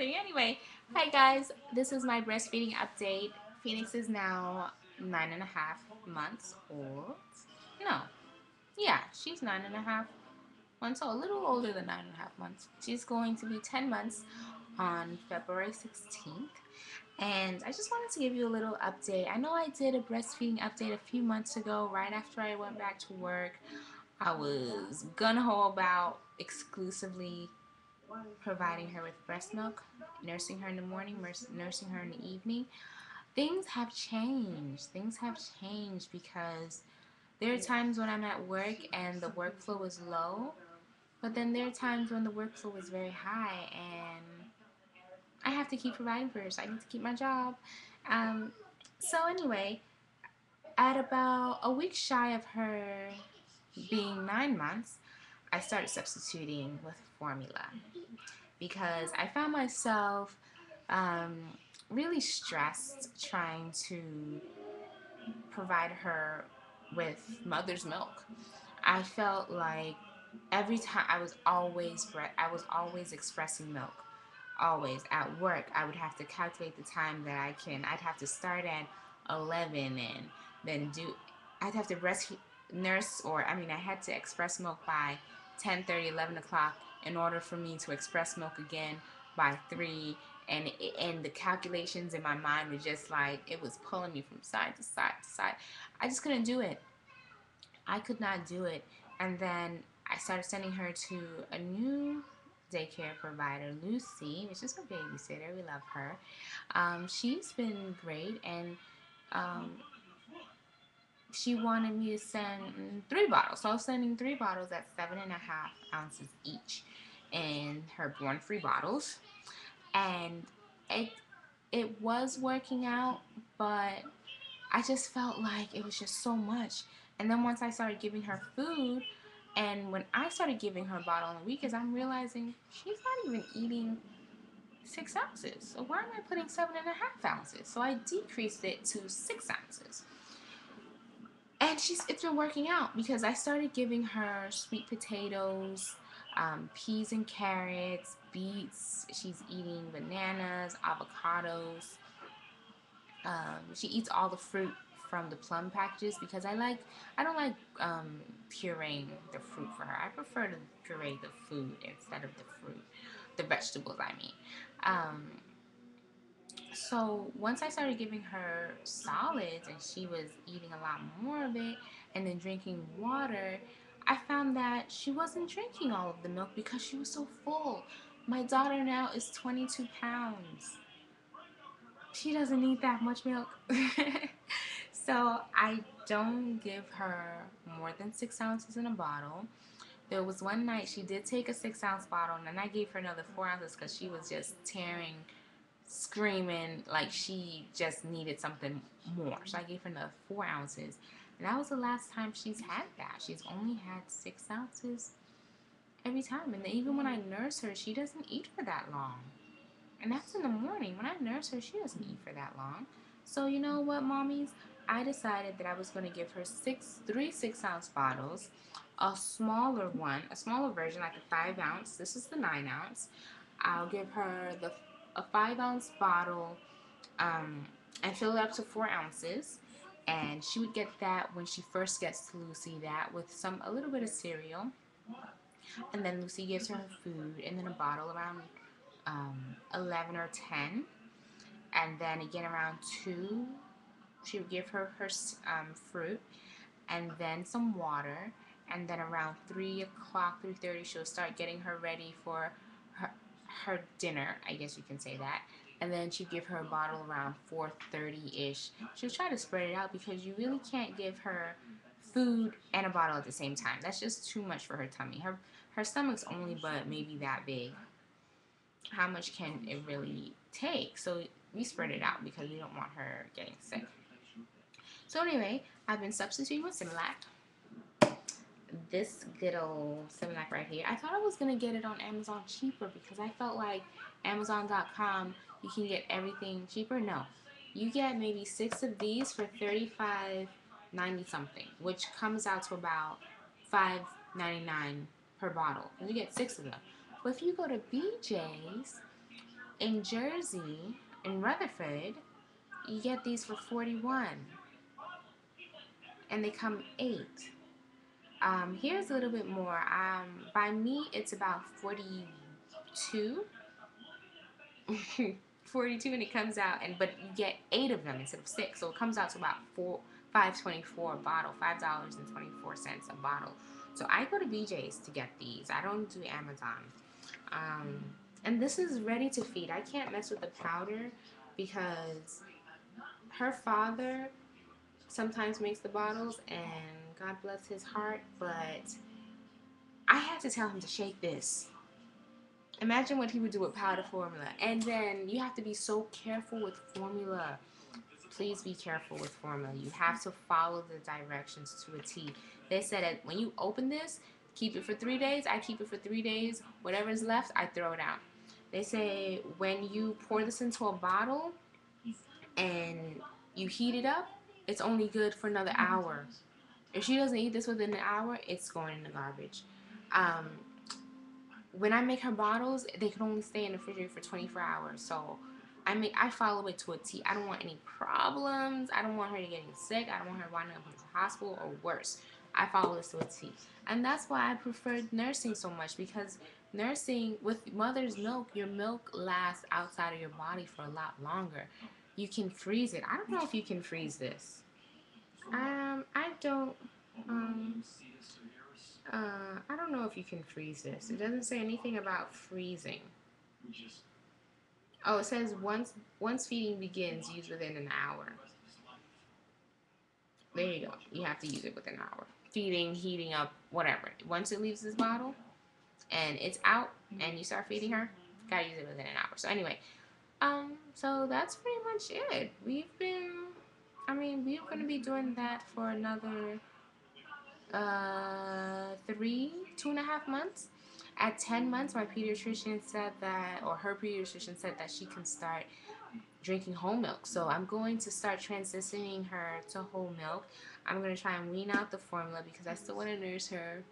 recording. Anyway, hi guys, this is my breastfeeding update. Phoenix is now 9.5 months old. No, yeah, she's 9.5 months old, a little older than 9.5 months. She's going to be 10 months on February 16th. And I just wanted to give you a little update. I know I did a breastfeeding update a few months ago, right after I went back to work. I was gung-ho about exclusively providing her with breast milk, nursing her in the morning, nursing her in the evening. Things have changed. Things have changed because there are times when I'm at work and the workflow is low, but then there are times when the workflow is very high and I have to keep providing for her, so I need to keep my job. Um, so anyway, at about a week shy of her being 9 months, I started substituting with formula because I found myself um, really stressed trying to provide her with mother's milk. I felt like every time I was always expressing milk. Always at work, I would have to calculate the time that I'd have to start at 11 and then I'd have to nurse, or I mean, I had to express milk by 10:30, 11 o'clock in order for me to express milk again by 3. And the calculations in my mind were just like, it was pulling me from side to side to side. I just couldn't do it. I could not do it. And then I started sending her to a new daycare provider, Lucy, which is her babysitter. We love her. She's been great, and um, she wanted me to send 3 bottles. So I was sending 3 bottles at 7.5 ounces each in her born-free bottles. And it, it was working out, but I just felt like it was just so much. And then once I started giving her food, and when I started giving her a bottle on the weekends, I'm realizing she's not even eating 6 ounces. So why am I putting 7.5 ounces? So I decreased it to 6 ounces. And it's been working out because I started giving her sweet potatoes, peas and carrots, beets. She's eating bananas, avocados. She eats all the fruit from the plum packages because I don't like pureeing the fruit for her. I prefer to puree the food instead of the fruit, the vegetables I mean. Um, so once I started giving her solids and she was eating a lot more of it and then drinking water, I found that she wasn't drinking all of the milk because she was so full. My daughter now is 22 pounds. She doesn't need that much milk. So I don't give her more than 6 ounces in a bottle. There was one night she did take a 6 ounce bottle, and then I gave her another 4 ounces because she was just tearing, screaming like she just needed something more. So I gave her another 4 ounces, and that was the last time she's had that. She's only had 6 ounces every time, and even when I nurse her, she doesn't eat for that long. And that's in the morning. When I nurse her, she doesn't eat for that long. So you know what, mommies? I decided that I was going to give her 3 6-ounce bottles, a smaller one, a smaller version, like a 5 ounce. This is the 9 ounce. I'll give her a 5 ounce bottle and fill it up to 4 ounces. And she would get that when she first gets to Lucy, that with a little bit of cereal. And then Lucy gives her food, and then a bottle around 11 or 10. And then again around 2, she would give her fruit, and then some water. And then around 3 o'clock, 3:30, she'll start getting her ready for her dinner, I guess you can say that. And then she'd give her a bottle around 4:30-ish. She'll try to spread it out because you really can't give her food and a bottle at the same time. That's just too much for her tummy. Her stomach's only but maybe that big. How much can it really take? So we spread it out because we don't want her getting sick. So anyway, I've been substituting with Similac. This good old Similac right here. I thought I was going to get it on Amazon cheaper because I felt like Amazon.com, you can get everything cheaper. No. You get maybe 6 of these for $35.90 something, which comes out to about $5.99 per bottle. And you get 6 of them. But if you go to BJ's, In Jersey, in Rutherford, you get these for 41, and they come 8. Here's a little bit more. By me, it's about 42. 42, and it comes out, but you get 8 of them instead of 6, so it comes out to about $5.24 a bottle, $5.24 a bottle. So I go to BJ's to get these. I don't do Amazon. And this is ready to feed. I can't mess with the powder because her father sometimes makes the bottles, and God bless his heart, but I had to tell him to shake this. Imagine what he would do with powder formula. And then you have to be so careful with formula. Please be careful with formula. You have to follow the directions to a T. They said that when you open this, keep it for 3 days. I keep it for 3 days. Whatever's left, I throw it out. They say when you pour this into a bottle and you heat it up, it's only good for another hour. If she doesn't eat this within an hour, it's going in the garbage. When I make her bottles, they can only stay in the refrigerator for 24 hours. So I follow it to a T. I don't want any problems. I don't want her to getting sick. I don't want her winding up in the hospital or worse. I follow this to a T. And that's why I prefer nursing so much, because nursing with mother's milk, your milk lasts outside of your body for a lot longer. You can freeze it. I don't know if you can freeze this. I don't. Um, I don't know if you can freeze this. It doesn't say anything about freezing. Oh, it says once feeding begins, use within an hour. There you go. You have to use it within an hour. Feeding, heating up, whatever. Once it leaves this bottle and it's out and you start feeding her, gotta use it within an hour. So anyway, so that's pretty much it. We're gonna be doing that for another 2.5 months. At 10 months, my pediatrician said that, or her pediatrician said that she can start drinking whole milk. So I'm going to start transitioning her to whole milk. I'm going to try and wean out the formula because I still want to nurse her.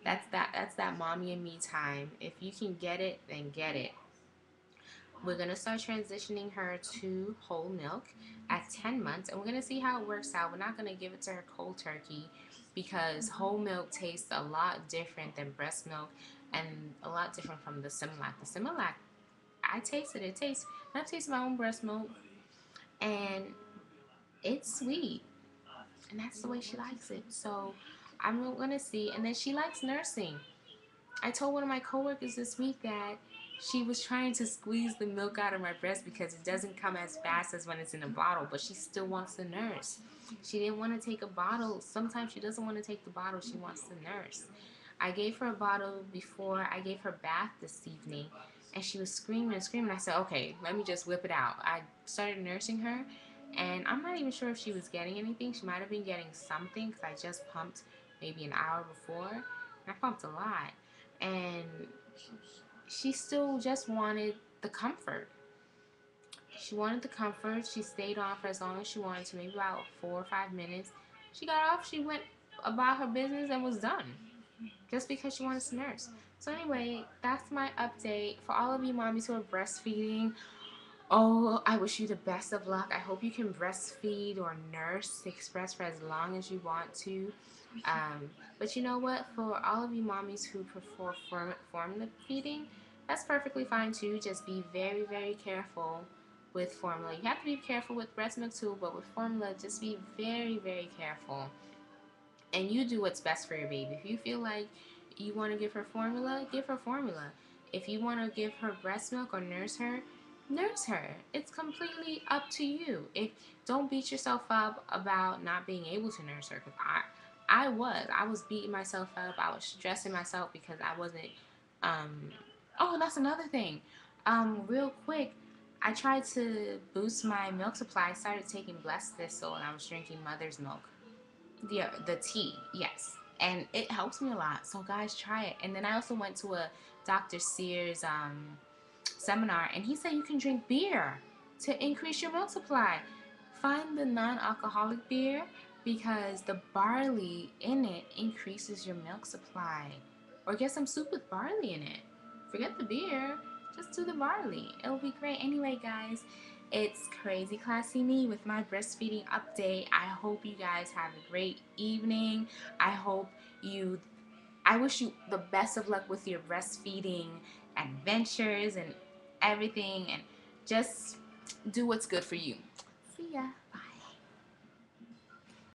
That's that mommy and me time. If you can get it, then get it. We're going to start transitioning her to whole milk at 10 months, and we're going to see how it works out. We're not going to give it to her cold turkey because whole milk tastes a lot different than breast milk and a lot different from the Similac. The Similac, I tasted it. I've tasted my own breast milk, and it's sweet, and that's the way she likes it. So I'm going to see, and then she likes nursing. I told one of my coworkers this week that she was trying to squeeze the milk out of my breast because it doesn't come as fast as when it's in a bottle, but she still wants to nurse. She didn't want to take a bottle. Sometimes she doesn't want to take the bottle. She wants to nurse. I gave her a bottle before I gave her bath this evening, and she was screaming and screaming. I said, okay, let me just whip it out. I started nursing her, and I'm not even sure if she was getting anything. She might have been getting something because I just pumped maybe an hour before, and I pumped a lot. And she still just wanted the comfort. She wanted the comfort. She stayed on for as long as she wanted to, maybe about 4 or 5 minutes. She got off. She went about her business and was done, just because she wanted to nurse. So anyway, that's my update for all of you mommies who are breastfeeding. Oh, I wish you the best of luck. I hope you can breastfeed or nurse express for as long as you want to. But you know what? For all of you mommies who prefer formula feeding, that's perfectly fine too. Just be very, very careful with formula. You have to be careful with breast milk too, but with formula, just be very, very careful. And you do what's best for your baby. If you feel like you want to give her formula, give her formula. If you want to give her breast milk or nurse her, nurse her. It's completely up to you. Don't beat yourself up about not being able to nurse her, because I was beating myself up. I was stressing myself because I wasn't. Oh, that's another thing. Real quick, I tried to boost my milk supply. I started taking Blessed Thistle, and I was drinking mother's milk. The tea, yes, and it helps me a lot. So guys, try it. And then I also went to a Dr. Sears seminar, and he said you can drink beer to increase your milk supply. Find the non-alcoholic beer because the barley in it increases your milk supply. Or get some soup with barley in it. Forget the beer. Just just do the barley. It'll be great. Anyway, guys, it's Crazy Classy Me with my breastfeeding update. I hope you guys have a great evening. I hope you I wish you the best of luck with your breastfeeding adventures and everything, and just do what's good for you. See ya.